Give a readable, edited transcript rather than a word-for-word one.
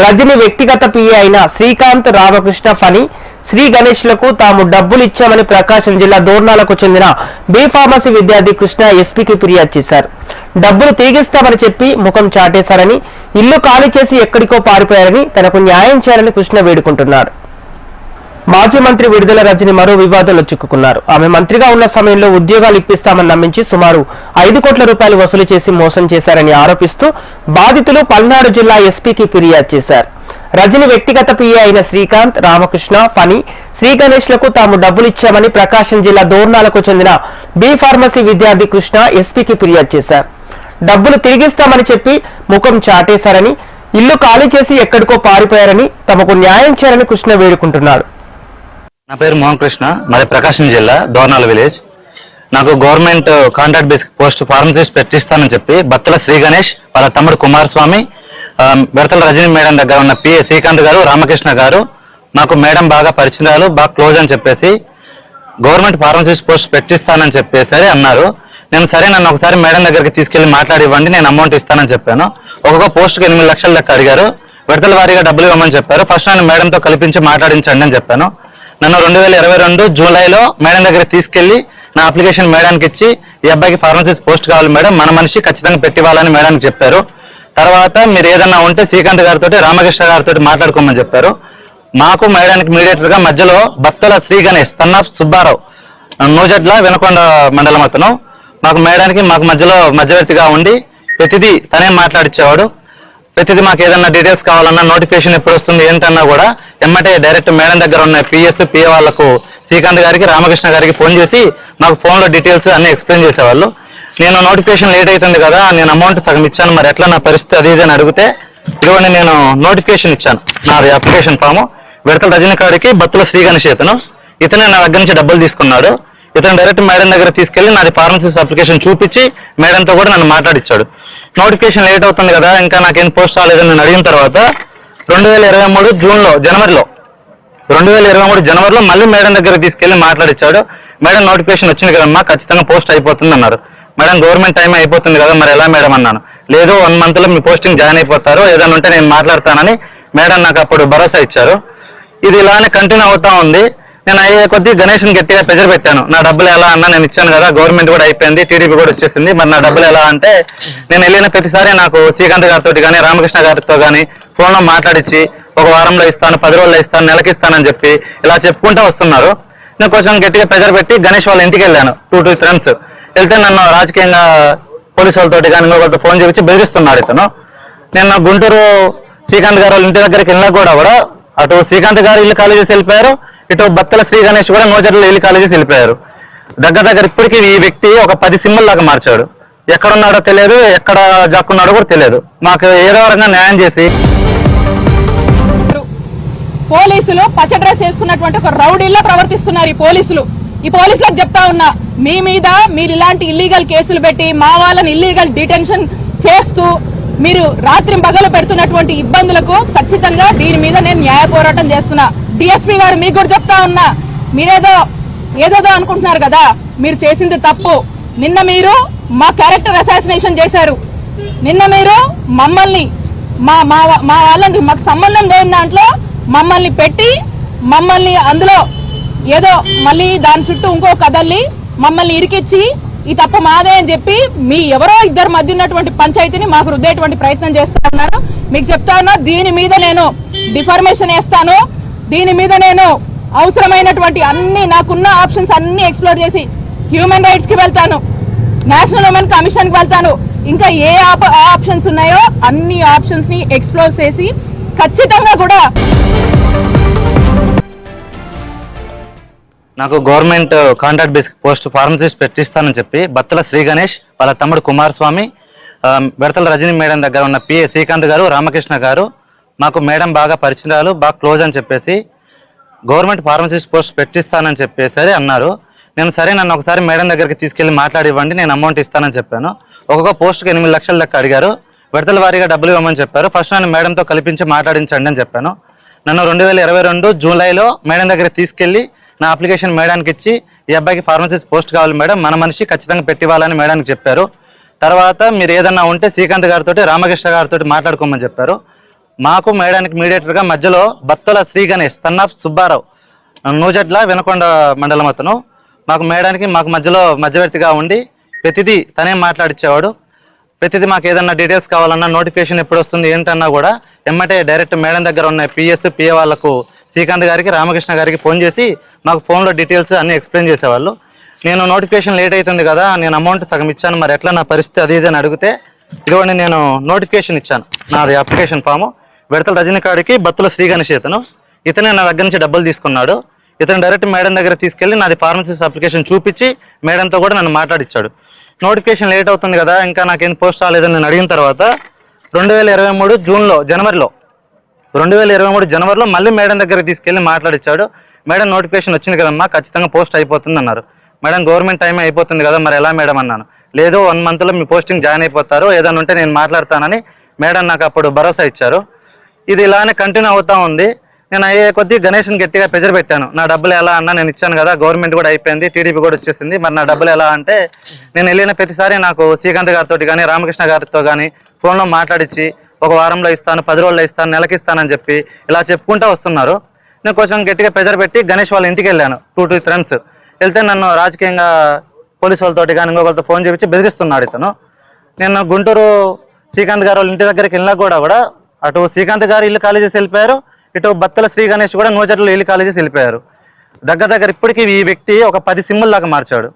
రజని వ్యక్తిగత పిఏ అయిన శ్రీకాంత్, రామకృష్ణ, ఫణి, శ్రీ గణేష్లకు తాము డబ్బులు ఇచ్చామని ప్రకాశం జిల్లా దోర్నాలకు చెందిన బి ఫార్మసీ విద్యార్థి కృష్ణ ఎస్పీకి ఫిర్యాదు చేశారు. డబ్బులు తిరిగిస్తామని చెప్పి ముఖం చాటేశారని, ఇల్లు ఖాళీ చేసి ఎక్కడికో పారిపోయారని, తనకు న్యాయం చేయాలని కృష్ణ వేడుకుంటున్నారు. మాజీ మంత్రి విడుదల రజని మరో వివాదంలో చిక్కుకున్నారు. ఆమె మంత్రిగా ఉన్న సమయంలో ఉద్యోగాలు ఇప్పిస్తామని నమ్మించి సుమారు 5 కోట్ల రూపాయలు వసూలు చేసి మోసం చేశారని ఆరోపిస్తూ బాధితులు పల్నాడు జిల్లా ఎస్పీకి ఫిర్యాదు చేశారు. రజని వ్యక్తిగత పిఏ అయిన శ్రీకాంత్, రామకృష్ణ, ఫణి, శ్రీ గణేష్లకు తాము డబ్బులు ఇచ్చామని ప్రకాశం జిల్లా దోర్నాలకు చెందిన బి ఫార్మసీ విద్యార్థి కృష్ణ ఎస్పీకి ఫిర్యాదు చేశారు. డబ్బులు తిరిగిస్తామని చెప్పి ముఖం చాటేశారని, ఇల్లు ఖాళీ చేసి ఎక్కడికో పారిపోయారని, తమకు న్యాయం చేయాలని కృష్ణ వేడుకుంటున్నాడు. నా పేరు మోహన్ కృష్ణ, మాది ప్రకాశం జిల్లా దోర్నాల విలేజ్. నాకు government contract basic post pharmacist పెట్టిస్తానని చెప్పి బత్తల శ్రీ గణేష్, వాళ్ళ తమ్ముడు కుమారస్వామి, బెడతల రజని మేడం దగ్గర ఉన్న పిఏ శ్రీకాంత్ గారు, రామకృష్ణ గారు నాకు మేడం బాగా పరిచయాలు, బాగా క్లోజ్ అని చెప్పేసి గవర్నమెంట్ ఫార్మసిస్ట్ పోస్ట్ పెట్టిస్తానని చెప్పేసరి అన్నారు. నేను సరే, నన్ను ఒకసారి మేడం దగ్గరికి తీసుకెళ్లి మాట్లాడి ఇవ్వండి, నేను అమౌంట్ ఇస్తానని చెప్పాను. ఒక్కొక్క పోస్ట్కి 8 లక్షల లెక్క అడిగారు. విడతల వారీగా డబ్బులు ఇవ్వమని చెప్పారు. ఫస్ట్ నేను మేడంతో కల్పించి మాట్లాడించండి అని చెప్పాను. నన్ను 2022 జూలైలో మేడం దగ్గర తీసుకెళ్లి నా అప్లికేషన్ మేడానికి ఇచ్చి, ఈ అబ్బాయికి ఫార్మసిస్ట్ పోస్ట్ కావాలి మేడం, మన మనిషి ఖచ్చితంగా పెట్టివ్వాలని మేడానికి చెప్పారు. తర్వాత మీరు ఏదన్నా ఉంటే శ్రీకాంత్ గారితో, రామకృష్ణ గారితో మాట్లాడుకోమని చెప్పారు. మాకు మేడానికి మీడియేటర్ గా మధ్యలో బత్తల శ్రీ గణేష్, సన్నాఫ్ సుబ్బారావు, నూజడ్ల వినకొండ మండలం అతను, మాకు మధ్యలో మధ్యవర్తిగా ఉండి ప్రతిదీ తనే మాట్లాడిచ్చేవాడు. ప్రతిదీ మాకు ఏదన్నా డీటెయిల్స్ కావాలన్నా, నోటిఫికేషన్ ఎప్పుడు వస్తుంది ఏంటన్నా కూడా ఎమ్మటే డైరెక్ట్ మేడం దగ్గర ఉన్న పిఏ వాళ్ళకు, శ్రీకాంత్ గారికి, రామకృష్ణ గారికి ఫోన్ చేసి మాకు ఫోన్లో డీటెయిల్స్ అన్ని ఎక్స్ప్లెయిన్ చేసేవాళ్ళు. నేను నోటిఫికేషన్ లేట్ అవుతుంది కదా, నేను అమౌంట్ సగం ఇచ్చాను, మరి ఎట్లా నా పరిస్థితి అది ఇది అని అడిగితే, ఇదిగోండి నేను నోటిఫికేషన్ ఇచ్చాను, నాది అప్లికేషన్ ఫామ్. విడతల రజని గారికి బత్తుల శ్రీ గణేష్ ఇతనే నా దగ్గర నుంచి డబ్బులు తీసుకున్నాడు. ఇతను డైరెక్ట్ మేడం దగ్గర తీసుకెళ్లి నాది ఫార్మసిస్ట్ అప్లికేషన్ చూపించి మేడంతో కూడా నన్ను మాట్లాడిచ్చాడు. నోటిఫికేషన్ లేట్ అవుతుంది కదా, ఇంకా నాకేం పోస్ట్ రాలేదని నేను అడిగిన తర్వాత 2023 జనవరిలో మళ్ళీ మేడం దగ్గర తీసుకెళ్లి మాట్లాడిచ్చాడు. మేడం నోటిఫికేషన్ వచ్చింది కదమ్మా, ఖచ్చితంగా పోస్ట్ అయిపోతుంది అన్నారు. మేడం గవర్నమెంట్ టైం అయిపోతుంది కదా, మరి ఎలా మేడం అన్నాను. లేదు, 1 month లో మీ పోస్టింగ్ జాయిన్ అయిపోతారు, ఏదైనా ఉంటే నేను మాట్లాడతానని మేడం నాకు అప్పుడు భరోసా ఇచ్చారు. ఇది ఇలానే కంటిన్యూ అవుతా ఉంది. నేను అయ్యే కొద్దీ గణేష్ని గట్టిగా ప్రెజర్ పెట్టాను. నా డబ్బులు ఎలా అన్నా, నేను ఇచ్చాను కదా, గవర్నమెంట్ కూడా అయిపోయింది, టీడీపీ కూడా వచ్చేసింది, మరి నా డబ్బులు ఎలా అంటే, నేను వెళ్ళిన ప్రతిసారి నాకు శ్రీకాంత్ గారితో కానీ, రామకృష్ణ గారితో కానీ ఫోన్లో మాట్లాడించి, ఒక వారంలో ఇస్తాను, 10 రోజుల్లో ఇస్తాను, నెలకి ఇస్తానని చెప్పి ఇలా చెప్పుకుంటూ వస్తున్నారు. నేను కొంచెం గట్టిగా ప్రెజర్ పెట్టి గణేష్ వాళ్ళ ఇంటికి వెళ్ళాను. 2 friends వెళ్తే నన్ను రాజకీయంగా పోలీసు వాళ్ళతో కానీ ఇంకొకరితో ఫోన్ చేయించి బెదిరిస్తున్నాడు ఇతను. నేను గుంటూరు శ్రీకాంత్ గారు వాళ్ళ ఇంటి దగ్గరికి వెళ్ళినా కూడా అటు శ్రీకాంత్ గారు ఇల్లు ఖాళీ చేసి వెళ్ళిపోయారు, ఇటు బత్తల శ్రీ గణేష్ కూడా నోజర్లో ఇల్లు ఖాళీ చేసి వెళ్ళిపోయారు. దగ్గర ఇప్పటికీ ఈ వ్యక్తి ఒక 10 సిమ్ముల దాకా మార్చాడు. ఎక్కడున్నాడో తెలియదు, ఎక్కడ జాక్కున్నాడో కూడా తెలియదు. మాకు ఏదో రకంగా న్యాయం చేసి, పోలీసులు పచ్చ డ్రెస్ వేసుకున్నటువంటి ఒక రౌడీలా ప్రవర్తిస్తున్నారు ఈ పోలీసులకు చెప్తా ఉన్నా, మీ మీద మీరు ఇలాంటి ఇల్లీగల్ కేసులు పెట్టి మా వాళ్ళని ఇల్లీగల్ డిటెన్షన్ చేస్తూ మీరు రాత్రి పగలు పెడుతున్నటువంటి ఇబ్బందులకు ఖచ్చితంగా దీని మీద నేను న్యాయ పోరాటం చేస్తున్నా. డిఎస్పీ గారు మీకు కూడా చెప్తా ఉన్నా, ఏదేదో అనుకుంటున్నారు కదా, మీరు చేసింది తప్పు. నిన్న మీరు మా క్యారెక్టర్ అసాసినేషన్ చేశారు. నిన్న మీరు మమ్మల్ని మా వాళ్ళని మాకు సంబంధం లేని దాంట్లో మమ్మల్ని పెట్టి, మమ్మల్ని అందులో ఏదో మళ్ళీ దాని చుట్టూ ఇంకో కదల్లి మమ్మల్ని ఇరికిచ్చి ఈ తప్పు మాదే అని చెప్పి మీ ఎవరో ఇద్దరు మధ్య ఉన్నటువంటి పంచాయతీని మాకు రుద్దేటువంటి ప్రయత్నం చేస్తా ఉన్నారు. మీకు చెప్తా ఉన్నా, దీని మీద నేను డిఫర్మేషన్ వేస్తాను. దీని మీద నేను అవసరమైనటువంటి అన్ని నాకున్న ఆప్షన్స్ అన్ని ఎక్స్ప్లోర్ చేసి హ్యూమన్ రైట్స్ కి వెళ్తాను, నేషనల్ ఉమెన్ కమిషన్ కి వెళ్తాను, ఇంకా ఏ ఆప్షన్స్ ఉన్నాయో అన్ని ఆప్షన్స్ ని ఎక్స్ప్లోర్ చేసి ఖచ్చితంగా కూడా నాకు government contract basic post pharmacist పెట్టిస్తానని చెప్పి బత్తల శ్రీ గణేష్, వాళ్ళ తమ్ముడు కుమారస్వామి, బెడతల రజని మేడం దగ్గర ఉన్న పిఏ శ్రీకాంత్ గారు, రామకృష్ణ గారు మాకు మేడం బాగా పరిచయాలు, బాగా క్లోజ్ అని చెప్పేసి గవర్నమెంట్ ఫార్మసిస్ట్ పోస్ట్ పెట్టిస్తానని చెప్పేసరి అన్నారు. నేను సరే, నన్ను ఒకసారి మేడం దగ్గరికి తీసుకెళ్లి మాట్లాడి ఇవ్వండి, నేను అమౌంట్ ఇస్తానని చెప్పాను. ఒక్కొక్క పోస్ట్కి 8 లక్షల లెక్క అడిగారు. విడతల వారీగా డబ్బులు ఇవ్వమని చెప్పారు. ఫస్ట్ నన్ను మేడంతో కల్పించి మాట్లాడించండి అని చెప్పాను. నన్ను 2022 జూలైలో మేడం దగ్గర తీసుకెళ్లి నా అప్లికేషన్ మేడానికి ఇచ్చి, ఈ అబ్బాయికి ఫార్మసిస్ట్ పోస్ట్ కావాలి మేడం, మన మనిషి ఖచ్చితంగా పెట్టివ్వాలని మేడానికి చెప్పారు. తర్వాత మీరు ఏదన్నా ఉంటే శ్రీకాంత్ గారితో, రామకృష్ణ గారితో మాట్లాడుకోమని చెప్పారు. మాకు మేడానికి మీడియేటర్గా మధ్యలో బత్తుల శ్రీ గణేష్ సన్నాఫ్ సుబ్బారావు నూజడ్ల వినకొండ మండలం అతను మాకు మేడానికి మాకు మధ్యలో మధ్యవర్తిగా ఉండి ప్రతిదీ తనే మాట్లాడిచ్చేవాడు. ప్రతిదీ మాకు ఏదన్నా డీటెయిల్స్ కావాలన్నా నోటిఫికేషన్ ఎప్పుడు వస్తుంది ఏంటన్నా కూడా ఎమ్మటే డైరెక్ట్ మేడం దగ్గర ఉన్న పిఎస్ పిఏ వాళ్ళకు శ్రీకాంత్ గారికి రామకృష్ణ గారికి ఫోన్ చేసి మాకు ఫోన్లో డీటెయిల్స్ అన్నీ ఎక్స్ప్లెయిన్ చేసేవాళ్ళు. నేను నోటిఫికేషన్ లేట్ అవుతుంది కదా, నేను అమౌంట్ సగం ఇచ్చాను, మరి ఎట్లా నా పరిస్థితి అది ఇది అని అడిగితే ఇదిగోండి నేను నోటిఫికేషన్ ఇచ్చాను, నాది అప్లికేషన్ ఫాము, విడతల రజనీకాడికి బత్తుల శ్రీ గణేష్ ఇతనే నా దగ్గర నుంచి డబ్బులు తీసుకున్నాడు. ఇతను డైరెక్ట్ మేడం దగ్గర తీసుకెళ్లి నాది ఫార్మసిస్ట్ అప్లికేషన్ చూపించి మేడంతో కూడా నన్ను మాట్లాడిచ్చాడు. నోటిఫికేషన్ లేట్ అవుతుంది కదా, ఇంకా నాకేం పోస్ట్ రాలేదని నేను అడిగిన తర్వాత 2023 జనవరిలో 2023 జనవరిలో మళ్ళీ మేడం దగ్గర తీసుకెళ్లి మాట్లాడిచ్చాడు. మేడం నోటిఫికేషన్ వచ్చింది కదమ్మా, ఖచ్చితంగా పోస్ట్ అయిపోతుంది అన్నారు. మేడం గవర్నమెంట్ టైం అయిపోతుంది కదా, మరి ఎలా మేడం అన్నాను. లేదు 1 monthలో మీ పోస్టింగ్ జాయిన్ అయిపోతారు, ఏదైనా ఉంటే నేను మాట్లాడతానని మేడం నాకు అప్పుడు భరోసా ఇచ్చారు. ఇది ఇలానే కంటిన్యూ అవుతా ఉంది. నేను అయ్యే కొద్దీ గణేష్ని గట్టిగా ప్రెజర్ పెట్టాను. నా డబ్బులు ఎలా అన్నా, నేను ఇచ్చాను కదా, గవర్నమెంట్ కూడా అయిపోయింది, టీడీపీ కూడా వచ్చేసింది, మరి నా డబ్బులు ఎలా అంటే నేను వెళ్ళిన ప్రతిసారి నాకు శ్రీకాంత్ గారితో కానీ రామకృష్ణ గారితో కానీ ఫోన్లో మాట్లాడించి ఒక వారంలో ఇస్తాను, 10 రోజుల్లో ఇస్తాను, నెలకి ఇస్తానని చెప్పి ఇలా చెప్పుకుంటూ వస్తున్నారు. నేను కొంచెం గట్టిగా ప్రెజర్ పెట్టి గణేష్ వాళ్ళ ఇంటికి వెళ్ళాను 2 ఫ్రెండ్స్. వెళ్తే నన్ను రాజకీయంగా పోలీసు వాళ్ళతోటి కానీ ఇంకొకరితో ఫోన్ చేపించి బెదిరిస్తున్నాడు ఇతను. నేను గుంటూరు శ్రీకాంత్ గారు వాళ్ళ ఇంటి దగ్గరికి వెళ్ళినా కూడా అటు శ్రీకాంత్ గారు ఇల్లు ఖాళీ చేసి వెళ్ళిపోయారు, ఇటు బత్తుల శ్రీ గణేష్ కూడా నూజట్లో ఇల్లు ఖాళీ చేసి వెళ్ళిపోయారు. దగ్గర ఇప్పటికీ ఈ వ్యక్తి ఒక 10 సిమ్ముల దాకా మార్చాడు.